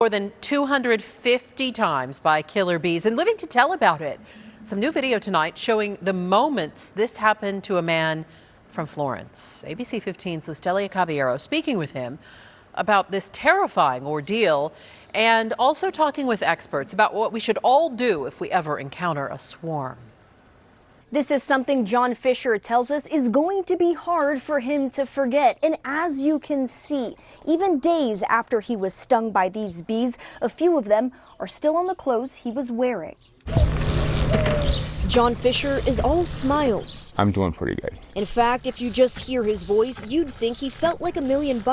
more than 250 times by killer bees and living to tell about it. Some new video tonight showing the moments this happened to a man from Florence. ABC 15's Lustelia Caballero speaking with him about this terrifying ordeal and also talking with experts about what we should all do if we ever encounter a swarm. This is something John Fisher tells us is going to be hard for him to forget. And as you can see, even days after he was stung by these bees, a few of them are still on the clothes he was wearing. John Fisher is all smiles. I'm doing pretty good. In fact, if you just hear his voice, you'd think he felt like $1 million.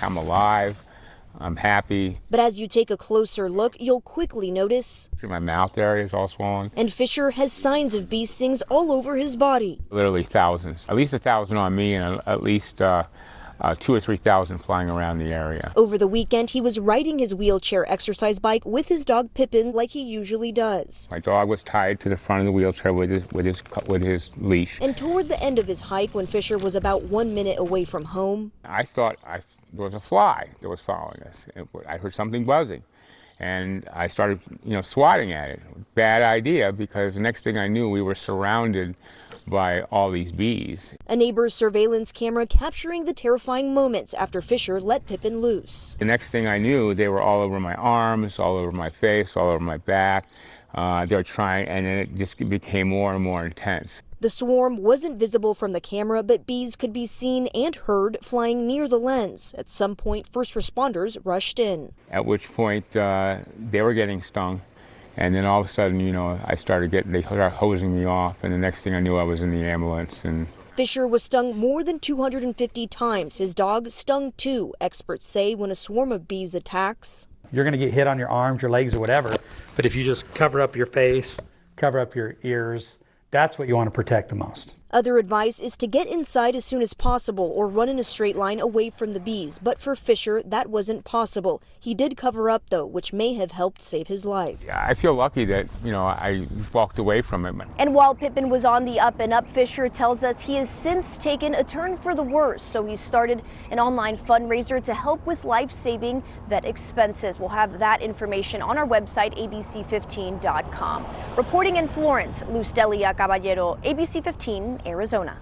I'm alive. I'm happy. But as you take a closer look, you'll quickly notice My mouth area is all swollen. And Fisher has signs of bee stings all over his body. Literally thousands. At least 1,000 on me and at least 2,000 or 3,000 flying around the area. Over the weekend, he was riding his wheelchair exercise bike with his dog Pippin like he usually does. My dog was tied to the front of the wheelchair with his leash. And toward the end of his hike, when Fisher was about 1 minute away from home, I thought there was a fly that was following us. I heard something buzzing, and I started, swatting at it. Bad idea, because the next thing I knew, we were surrounded by all these bees. A neighbor's surveillance camera capturing the terrifying moments after Fisher let Pippin loose. The next thing I knew, they were all over my arms, all over my face, all over my back. They were trying, and then it just became more and more intense. The swarm wasn't visible from the camera, but bees could be seen and heard flying near the lens. At some point, first responders rushed in. At which point, they were getting stung. And then all of a sudden, they started hosing me off. And the next thing I knew, I was in the ambulance. And Fisher was stung more than 250 times. His dog stung too. Experts say when a swarm of bees attacks, you're going to get hit on your arms, your legs, or whatever. But if you just cover up your face, cover up your ears, that's what you want to protect the most. Other advice is to get inside as soon as possible or run in a straight line away from the bees. But for Fisher, that wasn't possible. He did cover up, though, which may have helped save his life. Yeah, I feel lucky that, I walked away from it. And while Pippin was on the up and up, Fisher tells us he has since taken a turn for the worse. So he started an online fundraiser to help with life-saving vet expenses. We'll have that information on our website, abc15.com. Reporting in Florence, Lustelia Caballero, ABC 15, Arizona.